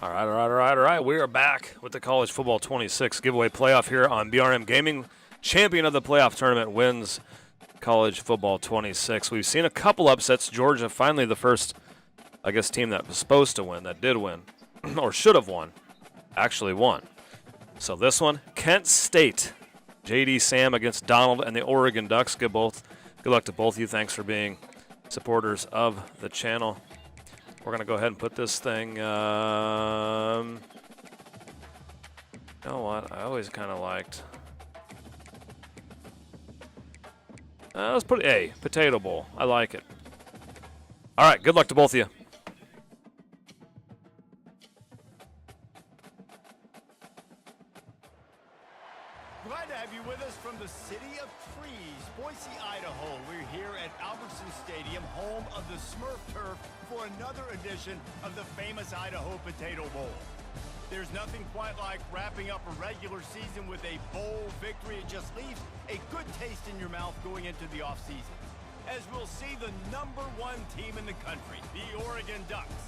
All right. We are back with the College Football 26 giveaway playoff here on BRM Gaming. Champion of the playoff tournament wins College Football 26. We've seen a couple upsets. Georgia, finally the first, I guess, team that was supposed to win, that did win, or should have won, actually won. So this one, Kent State, JDSam against Donald and the Oregon Ducks. Good luck to both of you. Thanks for being supporters of the channel. We're going to go ahead and put this thing, you know what, I always kind of liked, let's put A, Potato Bowl. I like it. All right, good luck to both of you. Glad to have you with us from the city of trees, Boise, Idaho. We're here at Albertson Stadium, home of the Smurf Turf, for another edition of the famous Idaho Potato Bowl. There's nothing quite like wrapping up a regular season with a bowl victory. It just leaves a good taste in your mouth going into the offseason, as we'll see the #1 team in the country, the Oregon Ducks,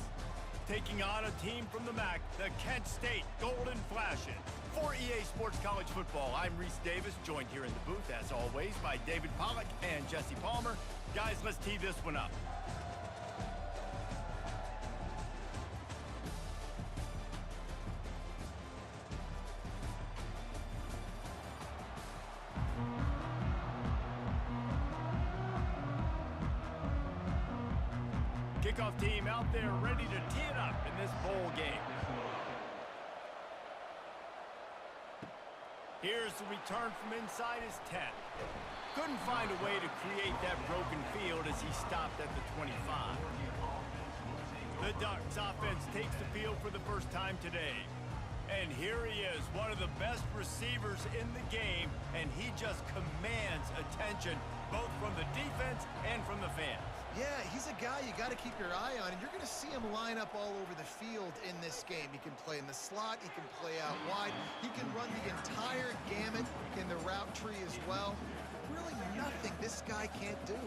taking on a team from the MAC, the Kent State Golden Flashes. For EA Sports College Football, I'm Reese Davis, joined here in the booth, as always, by David Pollack and Jesse Palmer. Guys, let's tee this one up. Kickoff team out there ready to tee it up in this bowl game. Here's the return from inside his 10. Couldn't find a way to create that broken field as he stopped at the 25. The Ducks offense takes the field for the first time today. And here he is, one of the best receivers in the game, and he just commands attention, both from the defense and from the fans. Yeah, he's a guy you got to keep your eye on, and you're going to see him line up all over the field in this game. He can play in the slot, he can play out wide, he can run the entire gamut in the route tree as well. Really nothing this guy can't do.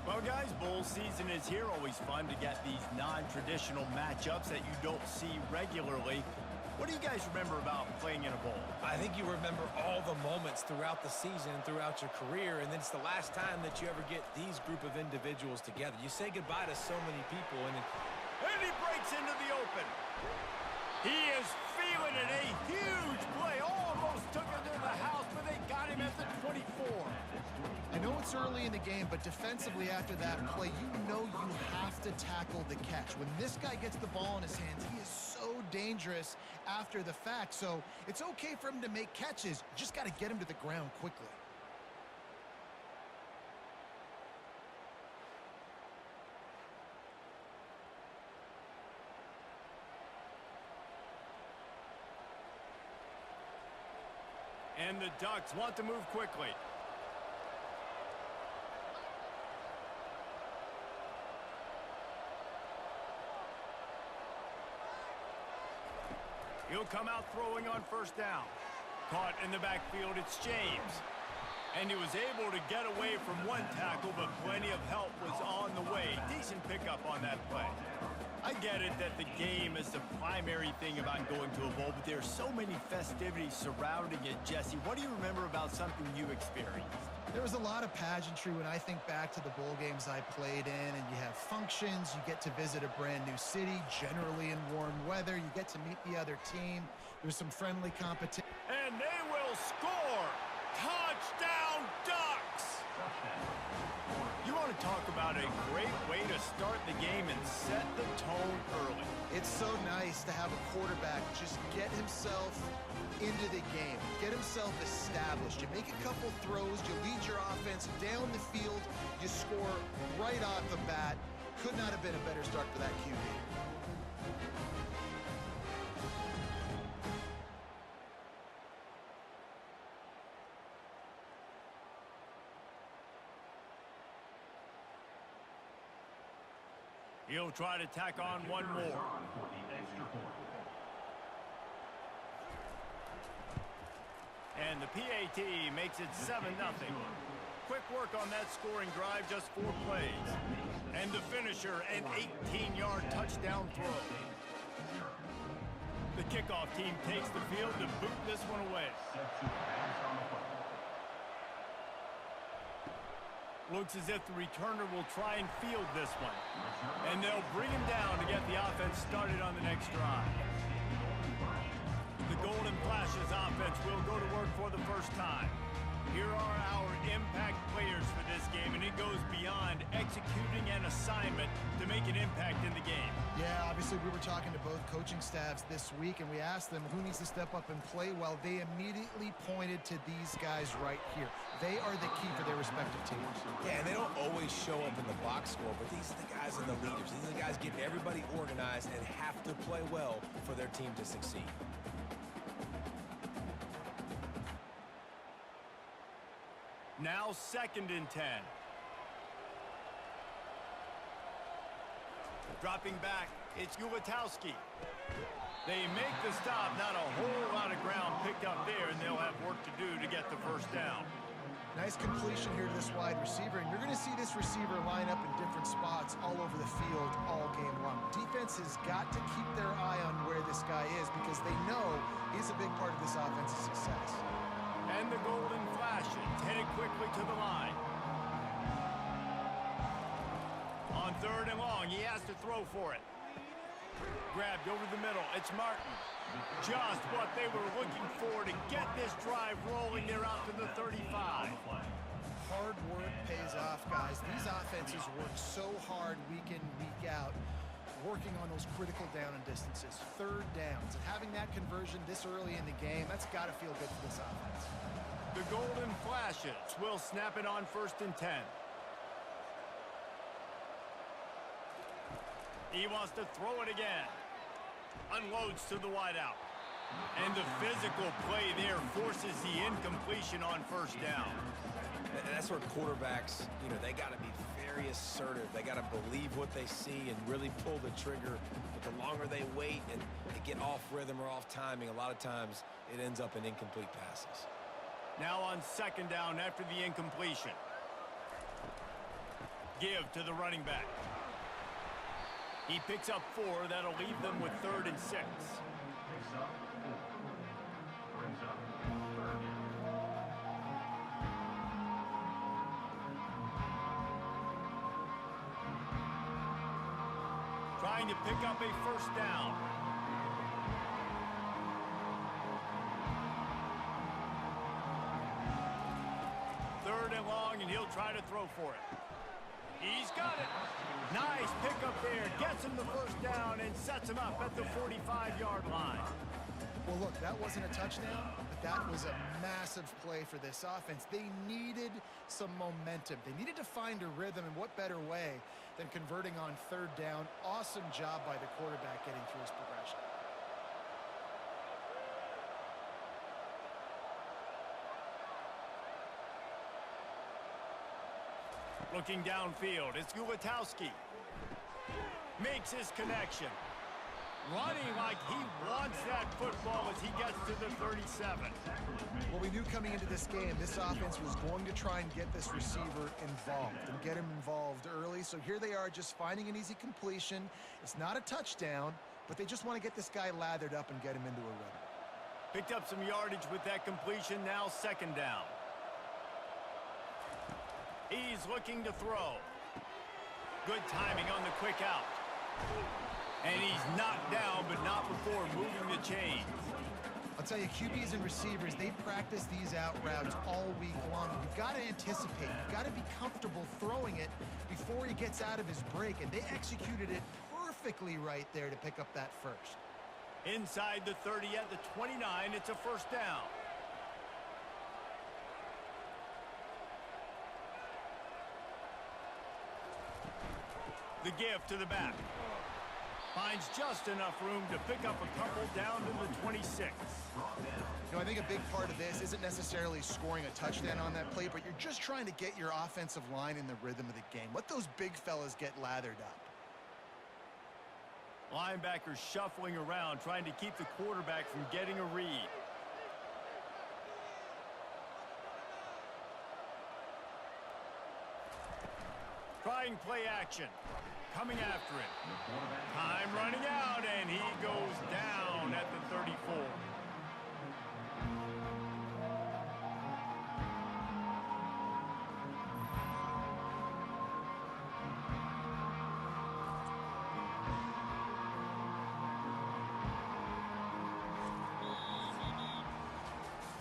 Well, guys, bowl season is here. Always fun to get these non-traditional matchups that you don't see regularly. What do you guys remember about playing in a bowl? I think you remember all the moments throughout the season, throughout your career, and it's the last time that you ever get these group of individuals together. You say goodbye to so many people, and he breaks into the open. He is feeling it. A huge play. Almost took it to the house, but they got him at the 24. I know it's early in the game, but defensively after that play, you know you have to tackle the catch. When this guy gets the ball in his hands, he is so dangerous after the fact. So it's okay for him to make catches. You just got to get him to the ground quickly. And the Ducks want to move quickly. He'll come out throwing on first down. Caught in the backfield, it's James. And he was able to get away from one tackle, but plenty of help was on the way. Decent pickup on that play. I get it that the game is the primary thing about going to a bowl, but there are so many festivities surrounding it. Jesse, what do you remember about something you experienced? There was a lot of pageantry when I think back to the bowl games I played in, and you have functions, you get to visit a brand new city, generally in warm weather, you get to meet the other team, there's some friendly competition. And they will score! Touchdown Ducks! You want to talk about a great way to start the game and set the tone early. It's so nice to have a quarterback just get himself into the game, get himself established. You make a couple throws, you lead your offense down the field, you score right off the bat. Could not have been a better start for that QB. He'll try to tack on one more. And the PAT makes it 7-0. Quick work on that scoring drive, just 4 plays. And the finisher, an 18-yard touchdown throw. The kickoff team takes the field to boot this one away. Looks as if the returner will try and field this one. And they'll bring him down to get the offense started on the next drive. The Golden Flashes offense will go to work for the first time. Here are our impact players for this game, and it goes beyond executing an assignment to make an impact in the game. Yeah, obviously we were talking to both coaching staffs this week, and we asked them who needs to step up and play well. They immediately pointed to these guys right here. They are the key for their respective teams. Yeah, and they don't always show up in the box score, but these are the guys and the leaders. These are the guys getting everybody organized and have to play well for their team to succeed. Now 2nd and 10. Dropping back, it's Ulatowski. They make the stop, not a whole lot of ground picked up there, and they'll have work to do to get the first down. Nice completion here to this wide receiver, and you're going to see this receiver line up in different spots all over the field all game long. Defense has got to keep their eye on where this guy is because they know he's a big part of this offense's success. And the Golden Flashes headed quickly to the line. On 3rd and long, he has to throw for it. Grabbed over the middle, it's Martin. Just what they were looking for to get this drive rolling. They're out to the 35. Hard work pays off, guys. These offenses work so hard week in, week out, working on those critical down and distances, 3rd downs. And having that conversion this early in the game, that's got to feel good for this offense. The Golden Flashes will snap it on 1st and 10. He wants to throw it again. Unloads to the wideout. And the physical play there forces the incompletion on 1st down. And that's where quarterbacks, they got to be very assertive. They got to believe what they see and really pull the trigger. But the longer they wait and they get off rhythm or off timing, a lot of times it ends up in incomplete passes. Now on 2nd down after the incompletion. Give to the running back. He picks up 4. That'll leave them with 3rd and 6. Trying to pick up a 1st down. And long, and he'll try to throw for it. He's got it. Nice pickup there. Gets him the 1st down and sets him up at the 45-yard line. Well, look, that wasn't a touchdown, but that was a massive play for this offense. They needed some momentum. They needed to find a rhythm, and what better way than converting on 3rd down. Awesome job by the quarterback getting through his progression. Looking downfield, it's Ulatowski. Makes his connection. Running like he wants that football as he gets to the 37. Well, we knew coming into this game, this offense was going to try and get this receiver involved and get him involved early. So here they are just finding an easy completion. It's not a touchdown, but they just want to get this guy lathered up and get him into a rhythm. Picked up some yardage with that completion, now 2nd down. He's looking to throw. Good timing on the quick out. And he's knocked down, but not before moving the chains. I'll tell you, QBs and receivers, they practice these out routes all week long. You've got to anticipate. You've got to be comfortable throwing it before he gets out of his break. And they executed it perfectly right there to pick up that 1st. Inside the 30 at the 29, it's a 1st down. The give to the back. Finds just enough room to pick up a couple down to the 26. I think a big part of this isn't necessarily scoring a touchdown on that play, but you're just trying to get your offensive line in the rhythm of the game. Let those big fellas get lathered up. Linebackers shuffling around, trying to keep the quarterback from getting a read. Trying play action. Coming after him. Time running out, and he goes down at the 34.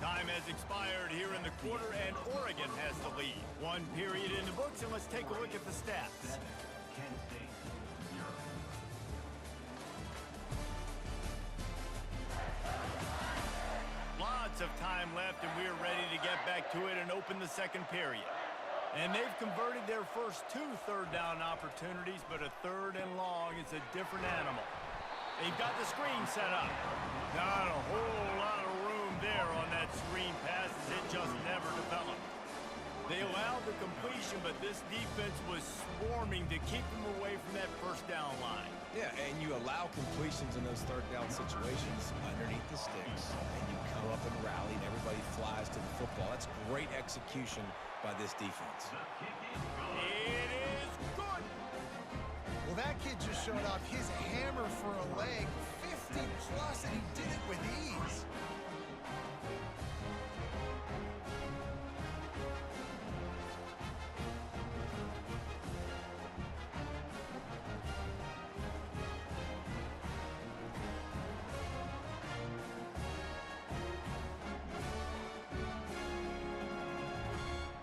Time has expired here in the quarter, and Oregon has the lead. One period in the books, and let's take a look at the stats. Lots of time left, and we're ready to get back to it and open the second period. And they've converted their first 2 third-down opportunities, but a third and long is a different animal. They've got the screen set up. Not a whole lot of room there on that screen pass as it just never developed. They allowed the completion, but this defense was swarming to keep them away from that first down line. Yeah, and you allow completions in those third down situations underneath the sticks, and you come up and rally, and everybody flies to the football. That's great execution by this defense. It is good. Well, that kid just showed off his hammer for a leg, 50-plus, and he did it with ease.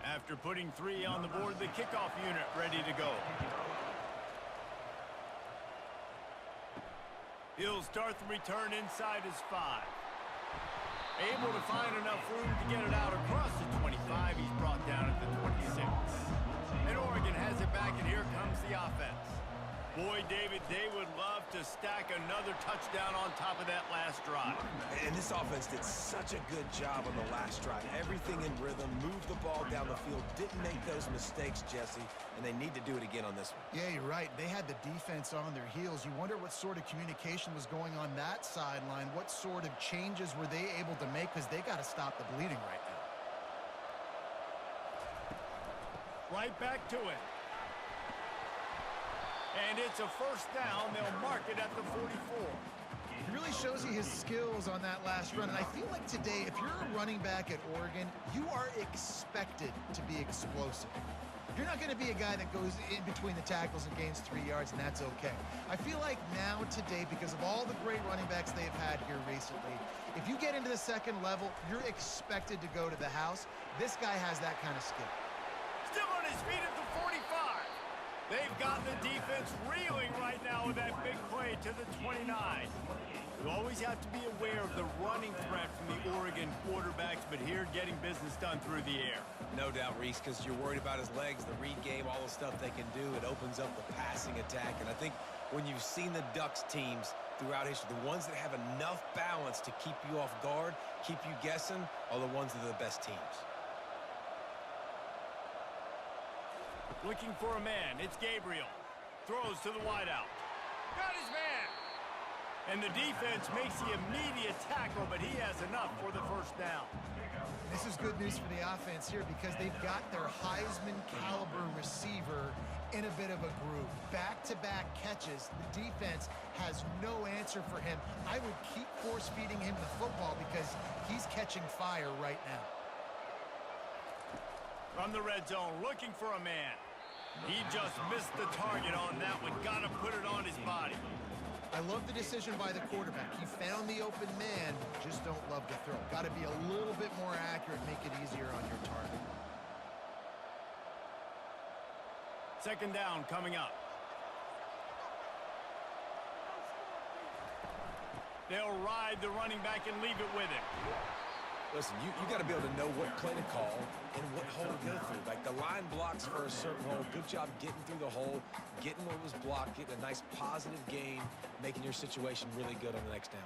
After putting 3 on the board, the kickoff unit ready to go. He'll start the return inside his 5. Able to find enough room to get it out across the 25. He's brought down at the 26. And Oregon has it back, and here comes the offense. Boy, David, they would love to stack another touchdown on top of that last drive. And this offense did such a good job on the last drive. Everything in rhythm, moved the ball down the field, didn't make those mistakes, Jesse, and they need to do it again on this one. Yeah, you're right. They had the defense on their heels. You wonder what sort of communication was going on that sideline. What sort of changes were they able to make, because they got to stop the bleeding right now. Right back to it. And it's a first down. They'll mark it at the 44. He really shows you his skills on that last run. And I feel like today, if you're a running back at Oregon, you are expected to be explosive. You're not going to be a guy that goes in between the tackles and gains 3 yards, and that's okay. I feel like now today, because of all the great running backs they've had here recently, if you get into the second level, you're expected to go to the house. This guy has that kind of skill. Still on his feet at the 45. They've got the defense reeling right now with that big play to the 29. You always have to be aware of the running threat from the Oregon quarterbacks, but here getting business done through the air. No doubt, Reese, because you're worried about his legs, the read game, all the stuff they can do. It opens up the passing attack. And I think when you've seen the Ducks teams throughout history, the ones that have enough balance to keep you off guard, keep you guessing, are the ones that are the best teams. Looking for a man. It's Gabriel. Throws to the wideout. Got his man. And the defense makes the immediate tackle, but he has enough for the first down. This is good news for the offense here, because they've got their Heisman-caliber receiver in a bit of a groove. Back-to-back catches. The defense has no answer for him. I would keep force-feeding him the football because he's catching fire right now. From the red zone, looking for a man. He just missed the target on that one. Got to put it on his body. I love the decision by the quarterback. He found the open man, just don't love to throw. Got to be a little bit more accurate, make it easier on your target. Second down coming up. They'll ride the running back and leave it with him. Listen, you got to be able to know what play to call and what hole to go through. Like the line blocks for a certain hole. Good job getting through the hole, getting what was blocked, getting a nice positive gain, making your situation really good on the next down.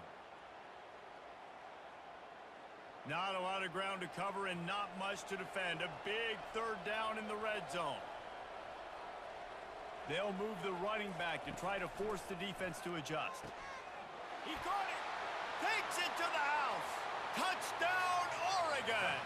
Not a lot of ground to cover and not much to defend. A big third down in the red zone. They'll move the running back to try to force the defense to adjust. He caught it. Takes it to the house. Touchdown, Oregon!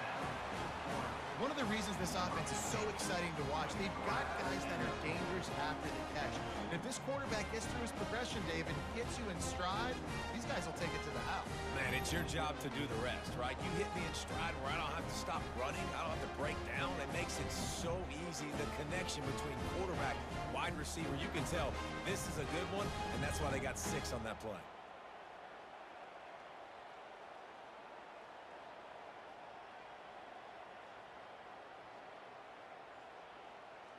One of the reasons this offense is so exciting to watch, they've got guys that are dangerous after the catch. And if this quarterback gets through his progression, Dave, and hits you in stride, these guys will take it to the house. Man, it's your job to do the rest, right? You hit me in stride where I don't have to stop running. I don't have to break down. It makes it so easy. The connection between quarterback, wide receiver, you can tell this is a good one, and that's why they got 6 on that play.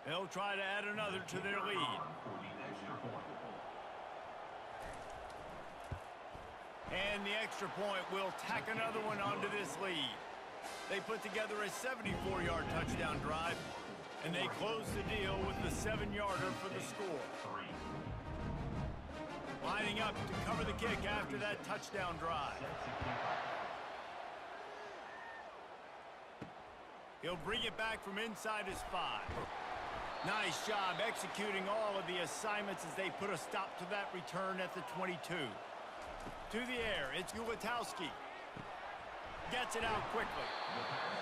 They'll try to add another to their lead. And the extra point will tack another one onto this lead. They put together a 74-yard touchdown drive, and they close the deal with the 7-yarder for the score. Lining up to cover the kick after that touchdown drive. He'll bring it back from inside his 5. Nice job executing all of the assignments as they put a stop to that return at the 22. To the air, it's Gulatowski. Gets it out quickly.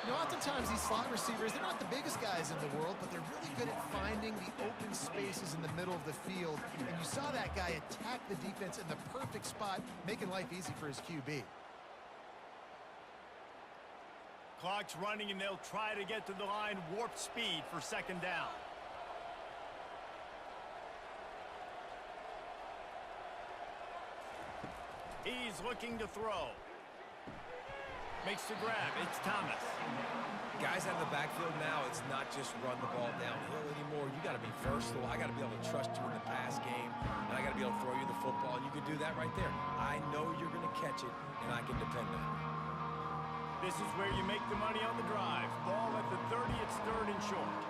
You know, oftentimes these slot receivers, they're not the biggest guys in the world, but they're really good at finding the open spaces in the middle of the field. And you saw that guy attack the defense in the perfect spot, making life easy for his QB. Clock's running, and they'll try to get to the line warp speed for 2nd down. He's looking to throw. Makes the grab. It's Thomas. Guys out of the backfield now, it's not just run the ball downhill anymore. You got to be versatile. I got to be able to trust you in the pass game, and I got to be able to throw you the football, and you can do that right there. I know you're going to catch it, and I can depend on it. This is where you make the money on the drive. Ball at the 30, it's 3rd and short.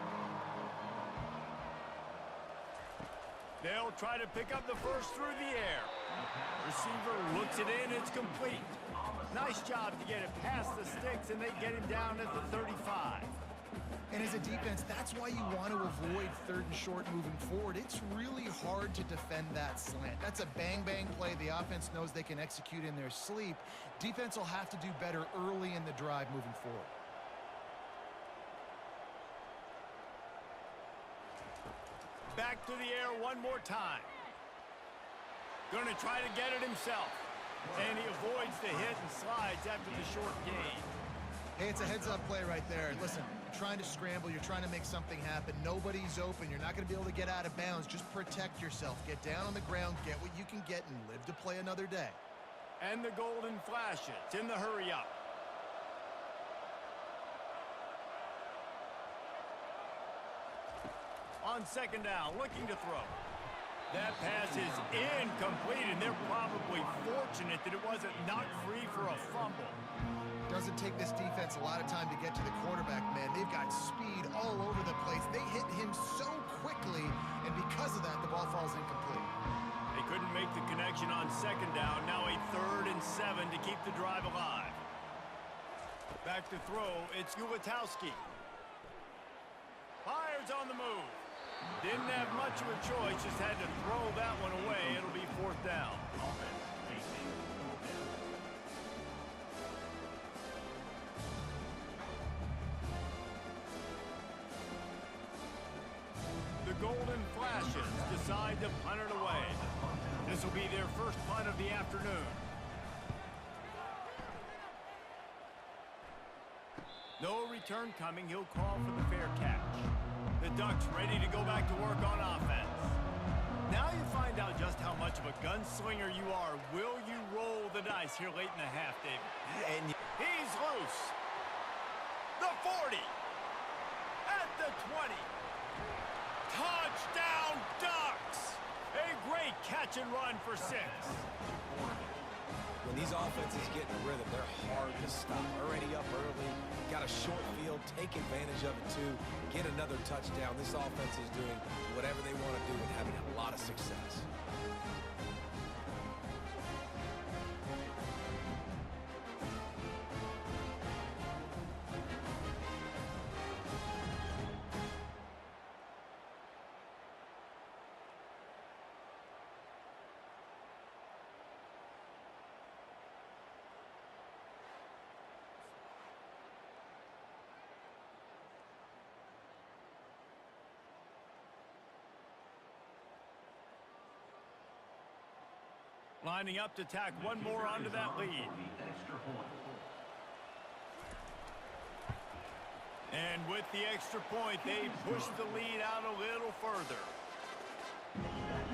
They'll try to pick up the first through the air. Receiver looks it in, it's complete. Nice job to get it past the sticks, and they get him down at the 35. And as a defense, that's why you want to avoid 3rd and short moving forward. It's really hard to defend that slant. That's a bang-bang play the offense knows they can execute in their sleep. Defense will have to do better early in the drive moving forward. Back to the air one more time. Going to try to get it himself. And he avoids the hit and slides after the short gain. Hey, it's a heads-up play right there. Listen, you're trying to scramble. You're trying to make something happen. Nobody's open. You're not going to be able to get out of bounds. Just protect yourself. Get down on the ground, get what you can get, and live to play another day. And the golden flashes in the hurry-up. On 2nd down, looking to throw. That pass is incomplete, and they're probably fortunate that it wasn't knocked free for a fumble. Doesn't take this defense a lot of time to get to the quarterback, man. They've got speed all over the place. They hit him so quickly, and because of that, the ball falls incomplete. They couldn't make the connection on 2nd down. Now a 3rd and 7 to keep the drive alive. Back to throw, it's Gulatowski. Fires on the move. Didn't have much of a choice, just had to throw that one away. It'll be 4th down. The Golden Flashes decide to punt it away. This will be their first punt of the afternoon. No return coming. He'll call for the fair catch. The Ducks ready to go back to work on offense. Now you find out just how much of a gunslinger you are. Will you roll the dice here late in the half, David? And He's loose. The 40. At the 20. Touchdown, Ducks! A great catch and run for 6. when these offenses get in a rhythm, they're hard to stop. Already up early, got a short field, take advantage of it too, get another touchdown. This offense is doing whatever they want to do and having a lot of success. Lining up to tack one more onto that lead. And with the extra point, they push the lead out a little further.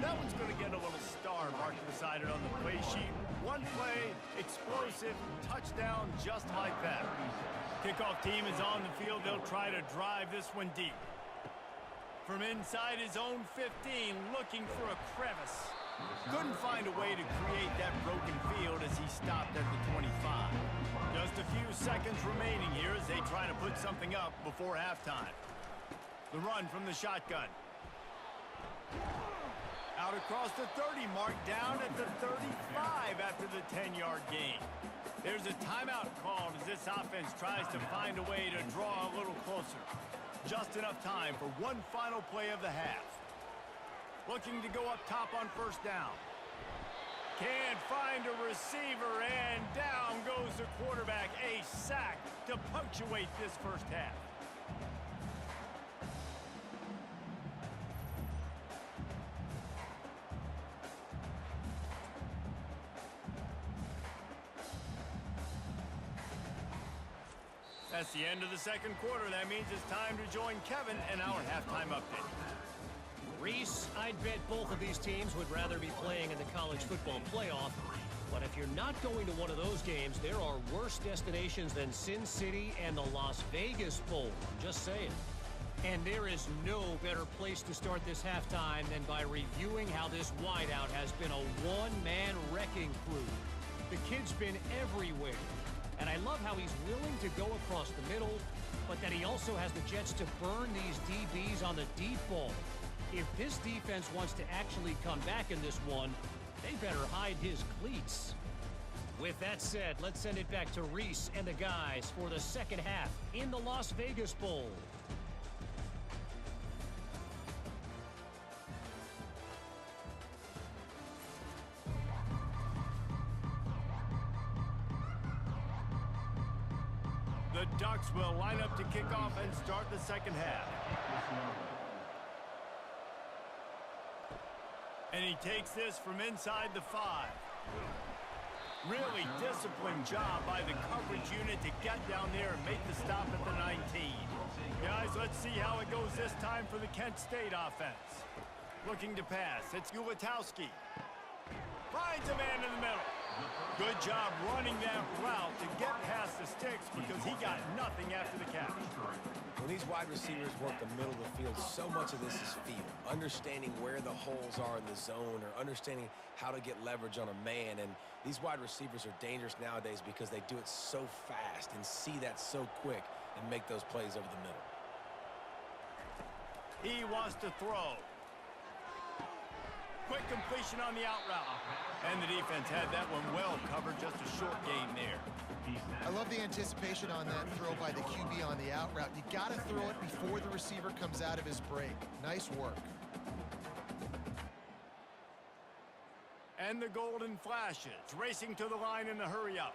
That one's going to get a little star marked beside it on the play sheet. One play, explosive, touchdown, just like that. Kickoff team is on the field. They'll try to drive this one deep. From inside his own 15, looking for a crevice. Couldn't find a way to create that broken field as he stopped at the 25. Just a few seconds remaining here as they try to put something up before halftime. The run from the shotgun. Out across the 30 mark, down at the 35 after the 10-yard gain. There's a timeout called as this offense tries to find a way to draw a little closer. Just enough time for one final play of the half. Looking to go up top on first down. Can't find a receiver, and down goes the quarterback. A sack to punctuate this first half. That's the end of the second quarter. That means it's time to join Kevin in our halftime update. Reese, I'd bet both of these teams would rather be playing in the college football playoff. But if you're not going to one of those games, there are worse destinations than Sin City and the Las Vegas Bowl. I'm just saying. And there is no better place to start this halftime than by reviewing how this wideout has been a one-man wrecking crew. The kid's been everywhere. And I love how he's willing to go across the middle, but that he also has the jets to burn these DBs on the deep ball. If this defense wants to actually come back in this one, they better hide his cleats. With that said, let's send it back to Reese and the guys for the second half in the Las Vegas Bowl. The Ducks will line up to kick off and start the second half. And he takes this from inside the 5. Really disciplined job by the coverage unit to get down there and make the stop at the 19. Guys, let's see how it goes this time for the Kent State offense. Looking to pass. It's Ulatowski. Finds a man in the middle. Good job running that route to get past the sticks because he got nothing after the catch. When these wide receivers work the middle of the field, so much of this is feel. Understanding where the holes are in the zone or understanding how to get leverage on a man. And these wide receivers are dangerous nowadays because they do it so fast and see that so quick and make those plays over the middle. He wants to throw. Quick completion on the out route. And the defense had that one well covered, just a short gain there. I love the anticipation on that throw by the QB on the out route. You got to throw it before the receiver comes out of his break. Nice work. And the golden flashes, racing to the line in the hurry up.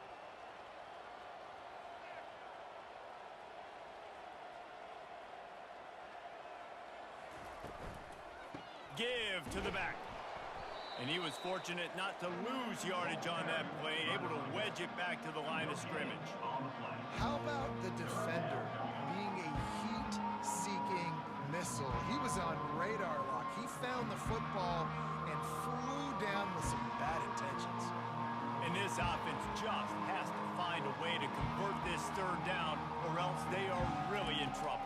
Give to the back. And he was fortunate not to lose yardage on that play, able to wedge it back to the line of scrimmage. How about the defender being a heat-seeking missile? He was on radar lock. He found the football and flew down with some bad intentions. And this offense just has to find a way to convert this third down, or else they are really in trouble.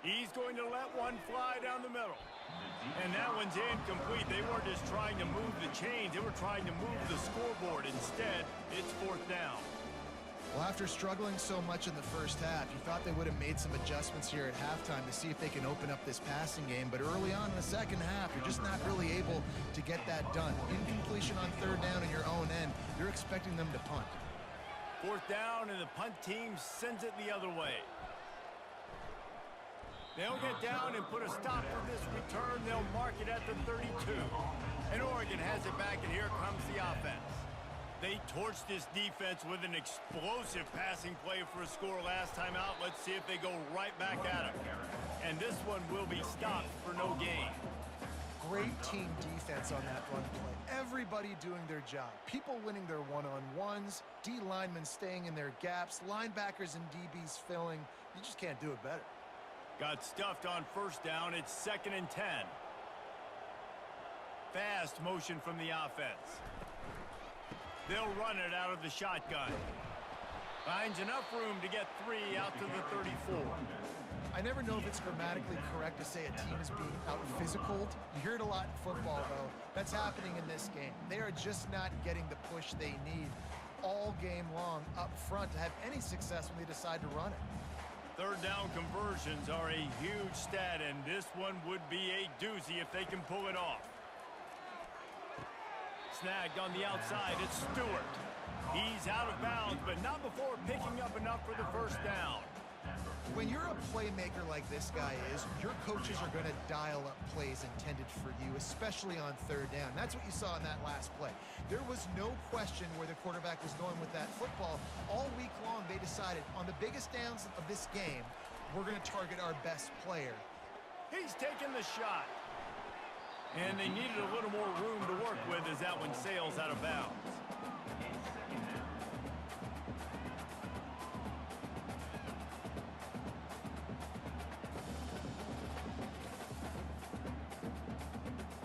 He's going to let one fly down the middle. And that one's incomplete. They weren't just trying to move the chains. They were trying to move the scoreboard. Instead, it's fourth down. Well, after struggling so much in the first half, you thought they would have made some adjustments here at halftime to see if they can open up this passing game. But early on in the second half, you're just not really able to get that done. Incompletion on third down in your own end, you're expecting them to punt. Fourth down, and the punt team sends it the other way. They'll get down and put a stop to this return. They'll mark it at the 32. And Oregon has it back, and here comes the offense. They torched this defense with an explosive passing play for a score last time out. Let's see if they go right back at it. And this one will be stopped for no gain. Great team defense on that run play. Everybody doing their job. People winning their one-on-ones, D linemen staying in their gaps, linebackers and DBs filling. You just can't do it better. Got stuffed on first down. It's 2nd and 10. Fast motion from the offense. They'll run it out of the shotgun. Finds enough room to get 3 out to the 34. I never know if it's grammatically correct to say a team is being out-physicaled. You hear it a lot in football, though. That's happening in this game. They are just not getting the push they need all game long up front to have any success when they decide to run it. 3rd down conversions are a huge stat, and this one would be a doozy if they can pull it off. Snagged on the outside, it's Stewart. He's out of bounds, but not before picking up enough for the first down. When you're a playmaker like this guy is, your coaches are going to dial up plays intended for you, especially on 3rd down. That's what you saw in that last play. There was no question where the quarterback was going with that football. All week long, they decided on the biggest downs of this game, we're going to target our best player. He's taking the shot. And they needed a little more room to work with as that one sails out of bounds.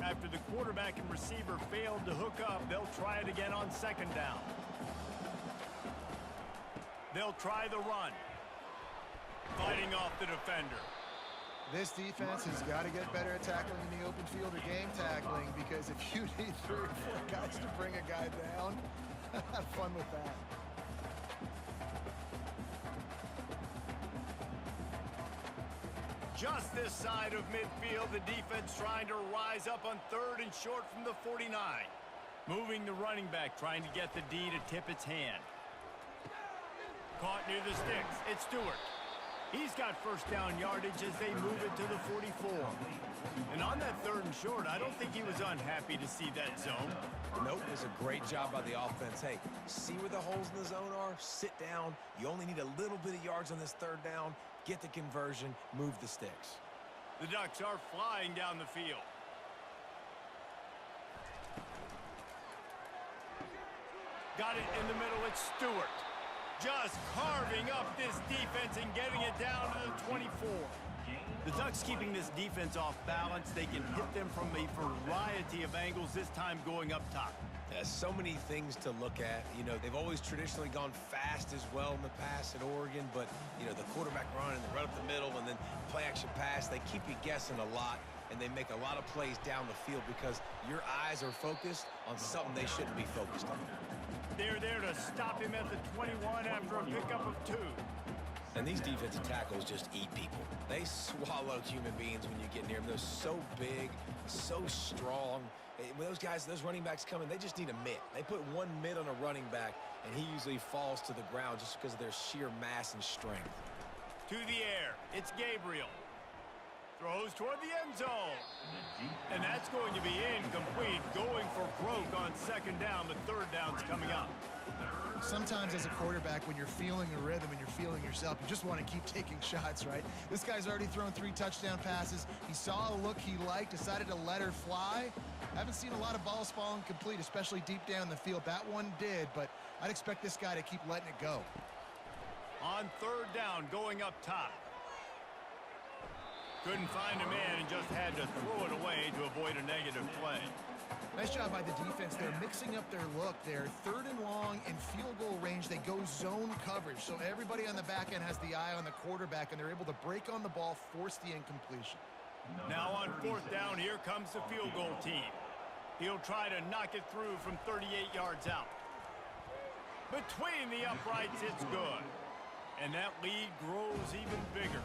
After the quarterback and receiver failed to hook up, they'll try it again on 2nd down. They'll try the run. Fighting off the defender. This defense has got to get better at tackling in the open field or game tackling, because if you need 3 or 4 guys to bring a guy down, have fun with that. Just this side of midfield, the defense trying to rise up on 3rd and short from the 49. Moving the running back, trying to get the D to tip its hand. Caught near the sticks. It's Stewart. He's got first down yardage as they move it to the 44. And on that 3rd and short, I don't think he was unhappy to see that zone. Nope, it was a great job by the offense. Hey, see where the holes in the zone are? Sit down. You only need a little bit of yards on this 3rd down. Get the conversion, move the sticks. The Ducks are flying down the field. Got it in the middle, it's Stewart. Just carving up this defense and getting it down to the 24. The Ducks keeping this defense off balance. They can hit them from a variety of angles, this time going up top. Yeah, so many things to look at. You know, they've always traditionally gone fast as well in the past at Oregon, but, you know, the quarterback run and the run up the middle and then play action pass, they keep you guessing a lot, and they make a lot of plays down the field because your eyes are focused on something they shouldn't be focused on. They're there to stop him at the 21 after a pickup of 2. And these defensive tackles just eat people. They swallow human beings when you get near them. They're so big, so strong. When those guys, those running backs come in, they just need a mitt. They put 1 mitt on a running back, and he usually falls to the ground just because of their sheer mass and strength. To the air, it's Gabriel. Throws toward the end zone. And that's going to be incomplete. Going for broke on 2nd down. The 3rd down's coming up. Sometimes as a quarterback, when you're feeling a rhythm and you're feeling yourself, you just want to keep taking shots, right? This guy's already thrown 3 touchdown passes. He saw a look he liked, decided to let her fly. Haven't seen a lot of balls falling complete, especially deep down the field. That one did, but I'd expect this guy to keep letting it go. On 3rd down, going up top. Couldn't find a man and just had to throw it away to avoid a negative play. Nice job by the defense. They're mixing up their look. They're 3rd and long in field goal range. They go zone coverage, so everybody on the back end has the eye on the quarterback, and they're able to break on the ball, force the incompletion. Now on 4th down, here comes the field goal team. He'll try to knock it through from 38 yards out. Between the uprights, it's good. And that lead grows even bigger.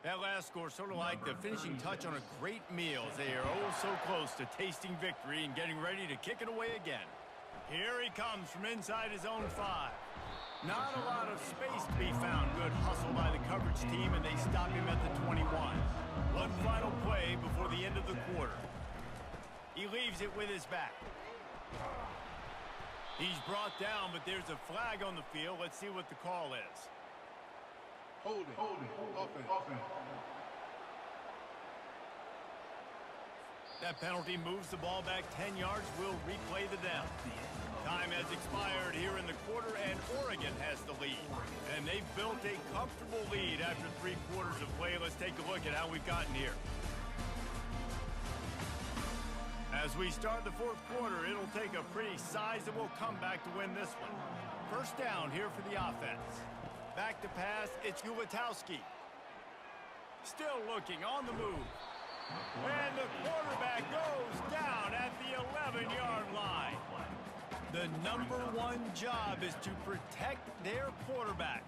That last score sort of like the finishing touch on a great meal as they are oh so close to tasting victory and getting ready to kick it away again. Here he comes from inside his own 5. Not a lot of space to be found. Good hustle by the coverage team, and they stop him at the 21. One final play before the end of the quarter. He leaves it with his back. He's brought down, but there's a flag on the field. Let's see what the call is. Holding, offense. That penalty moves the ball back 10 yards. We'll replay the down. Time has expired here in the quarter, and Oregon has the lead. And they've built a comfortable lead after 3 quarters of play. Let's take a look at how we've gotten here. As we start the 4th quarter, it'll take a pretty sizable comeback to win this one. First down here for the offense. Back to pass, it's Ulatowski. Still looking on the move. And the quarterback goes down at the 11-yard line. The #1 job is to protect their quarterback,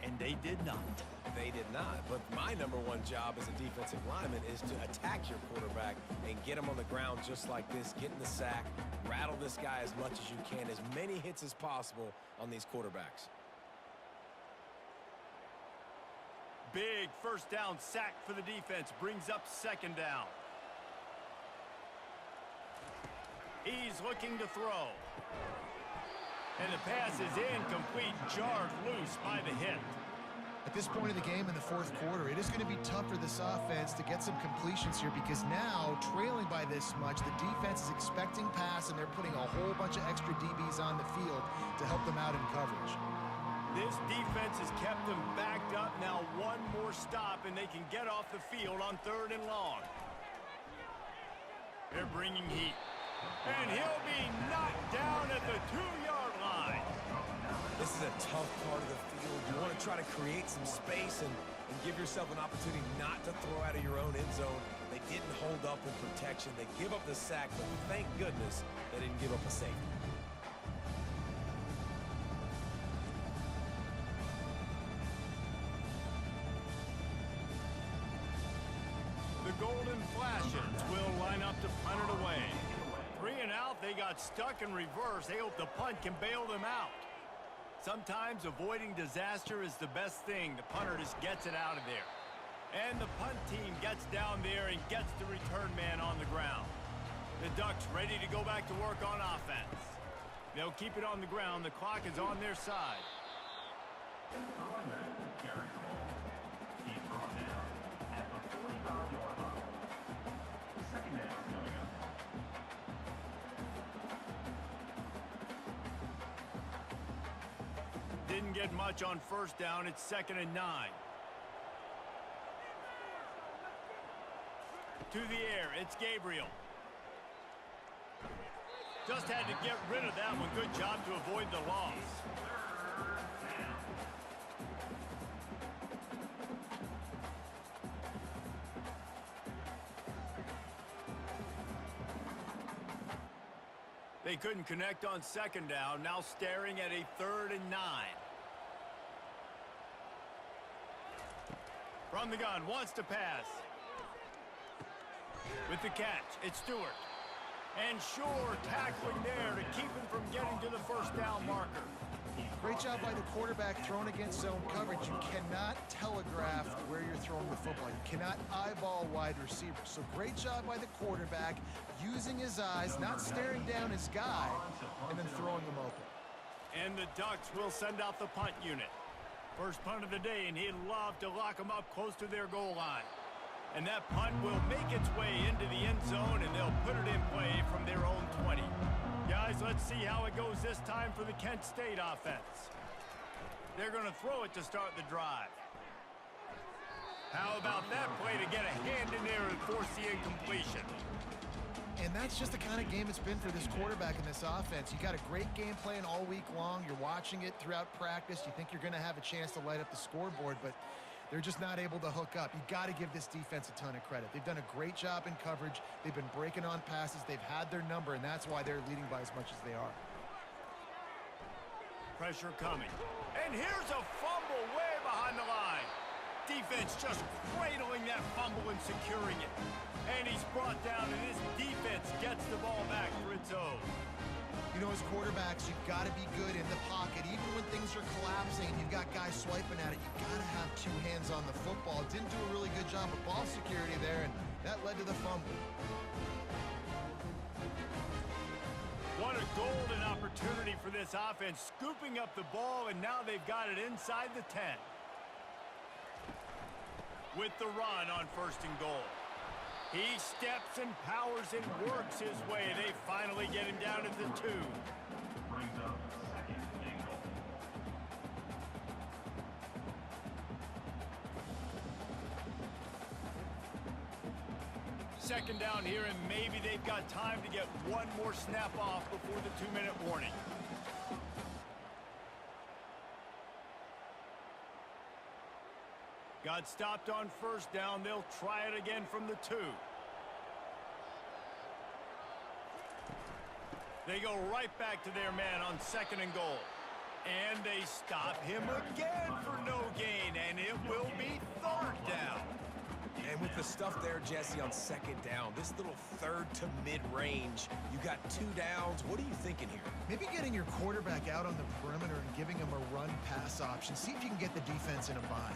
and they did not. They did not, but my #1 job as a defensive lineman is to attack your quarterback and get him on the ground just like this, get in the sack, rattle this guy as much as you can, as many hits as possible on these quarterbacks. Big first down sack for the defense, brings up 2nd down. He's looking to throw. And the pass is incomplete, jarred loose by the hit. At this point of the game in the 4th quarter, it is going to be tough for this offense to get some completions here because now, trailing by this much, the defense is expecting pass, and they're putting a whole bunch of extra DBs on the field to help them out in coverage. This defense has kept them backed up. Now one more stop, and they can get off the field on 3rd and long. They're bringing heat. And he'll be knocked down at the 2-yard line. This is a tough part of the field. You want to try to create some space and give yourself an opportunity not to throw out of your own end zone. They didn't hold up in protection. They give up the sack, but thank goodness they didn't give up a safety. The Golden Flashes will line up to punt it away. 3 and out, they got stuck in reverse. They hope the punt can bail them out. Sometimes avoiding disaster is the best thing. The punter just gets it out of there. And the punt team gets down there and gets the return man on the ground. The Ducks ready to go back to work on offense. They'll keep it on the ground. The clock is on their side. Didn't get much on first down. It's 2nd and 9. To the air, it's Gabriel. Just had to get rid of that one. Good job to avoid the loss. They couldn't connect on 2nd down. Now staring at a 3rd and 9. From the gun, wants to pass. With the catch, it's Stewart. And Shore tackling there to keep him from getting to the first down marker. Great job by the quarterback throwing against zone coverage. You cannot telegraph where you're throwing the football. You cannot eyeball wide receivers. So great job by the quarterback using his eyes, not staring down his guy, and then throwing him open. And the Ducks will send out the punt unit. First punt of the day, and he'd love to lock them up close to their goal line. And that punt will make its way into the end zone, and they'll put it in play from their own 20. Guys, let's see how it goes this time for the Kent State offense. They're going to throw it to start the drive. How about that play to get a hand in there and force the incompletion? And that's just the kind of game it's been for this quarterback in this offense. You got a great game plan all week long. You're watching it throughout practice. You think you're going to have a chance to light up the scoreboard, but they're just not able to hook up. You got to give this defense a ton of credit. They've done a great job in coverage. They've been breaking on passes. They've had their number, and that's why they're leading by as much as they are. Pressure coming. And here's a fumble way behind the line. defense just cradling that fumble and securing it. And he's brought down, and his defense gets the ball back for its own. You know, as quarterbacks, you've got to be good in the pocket. Even when things are collapsing and you've got guys swiping at it, you've got to have two hands on the football. Didn't do a really good job of ball security there, and that led to the fumble. What a golden opportunity for this offense, scooping up the ball, and now they've got it inside the 10. With the run on 1st and goal. He steps and powers and works his way. They finally get him down at the 2. Brings up 2nd and goal. Second down here, and maybe they've got time to get one more snap off before the 2-minute warning. Got stopped on 1st down. They'll try it again from the 2. They go right back to their man on 2nd and goal. And they stop him again for no gain, and it will be 3rd down. And with the stuff there, Jesse, on 2nd down, this little 3rd to mid-range, you got 2 downs. What are you thinking here? Maybe getting your quarterback out on the perimeter and giving him a run-pass option. See if you can get the defense in a bind.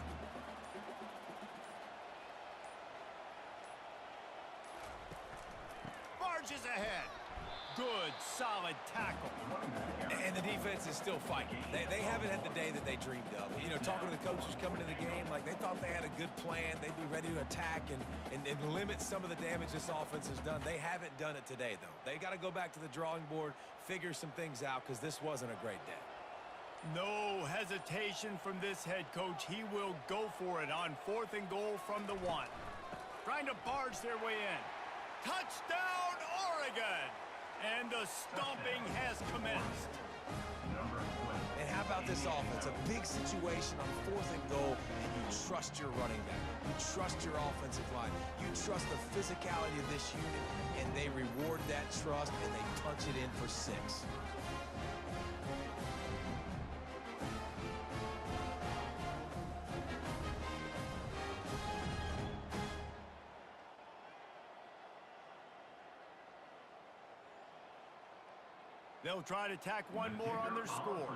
Barges ahead. Good, solid tackle. And the defense is still fighting. They haven't had the day that they dreamed of. You know, talking to the coaches coming to the game, like they thought they had a good plan. They'd be ready to attack and limit some of the damage this offense has done. They haven't done it today, though. They got to go back to the drawing board, figure some things out, because this wasn't a great day. No hesitation from this head coach. He will go for it on 4th and goal from the 1. Trying to barge their way in. Touchdown, Oregon! And the stomping has commenced. And how about this offense? A big situation on 4th and goal, and you trust your running back. You trust your offensive line. You trust the physicality of this unit, and they reward that trust, and they punch it in for 6. They'll try to tack one more on their score.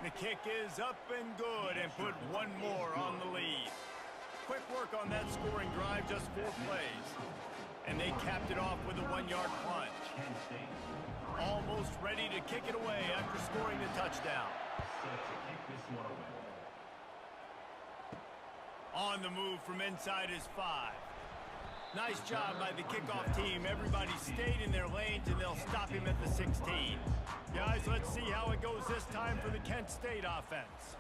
The kick is up and good, and put one more on the lead. Quick work on that scoring drive, just 4 plays. And they capped it off with a 1-yard plunge. Almost ready to kick it away after scoring the touchdown. On the move from inside his 5. Nice job by the kickoff team. Everybody stayed in their lanes, and they'll stop him at the 16. Guys, let's see how it goes this time for the Kent State offense.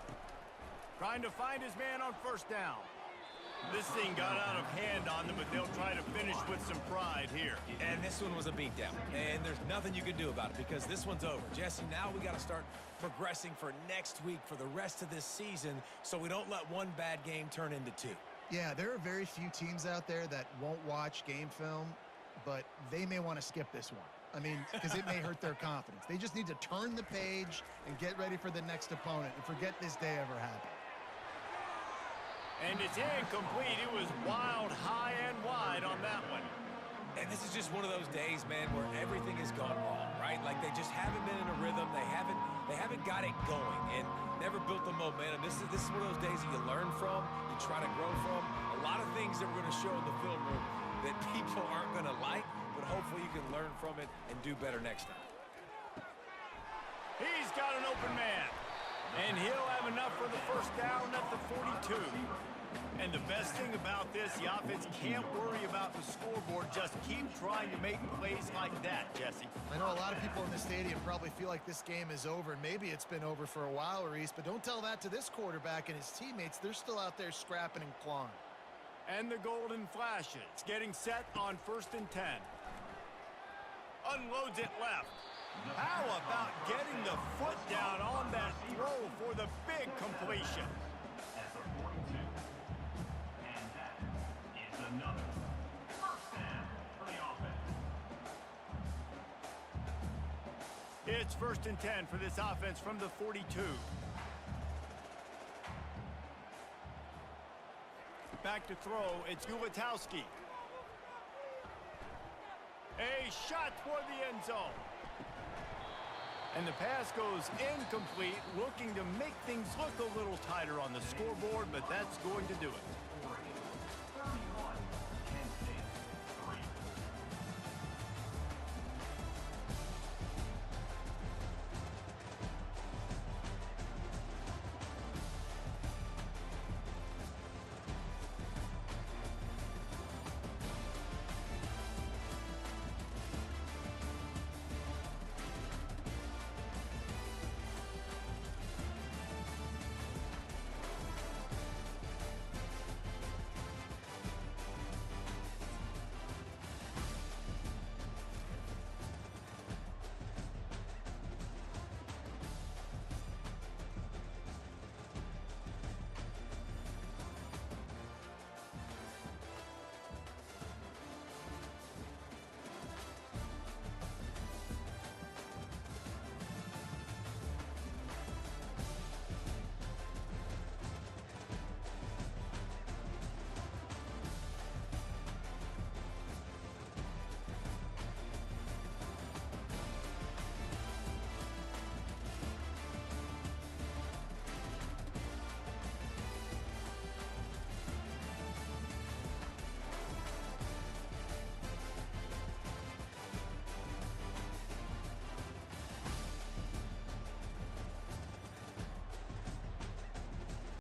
Trying to find his man on 1st down. This thing got out of hand on them, but they'll try to finish with some pride here. And this one was a beatdown, and there's nothing you can do about it because this one's over. Jesse, now we got to start progressing for next week for the rest of this season so we don't let one bad game turn into 2. Yeah, there are very few teams out there that won't watch game film, but they may want to skip this one. I mean, because it may hurt their confidence. They just need to turn the page and get ready for the next opponent and forget this day ever happened. And it's incomplete. It was wild, high and wide on that one. And this is just one of those days, man, where everything has gone wrong, right? Like they just haven't been in a rhythm. They haven't got it going and never built the momentum. This is one of those days that you learn from, you try to grow from. A lot of things that we're going to show in the film room that people aren't going to like, but hopefully you can learn from it and do better next time. He's got an open man, and he'll have enough for the 1st down at the 42. And the best thing about this, the offense can't worry about the scoreboard. Just keep trying to make plays like that, Jesse. I know a lot of people in the stadium probably feel like this game is over, and maybe it's been over for a while, Reese, but don't tell that to this quarterback and his teammates. They're still out there scrapping and clawing. And the golden flashes. Getting set on 1st and 10. Unloads it left. How about getting the foot down on that throw for the big completion? Another 1st down for the offense. It's 1st and 10 for this offense from the 42. Back to throw, it's Ulatowski. A shot toward the end zone. And the pass goes incomplete, looking to make things look a little tighter on the scoreboard, but that's going to do it.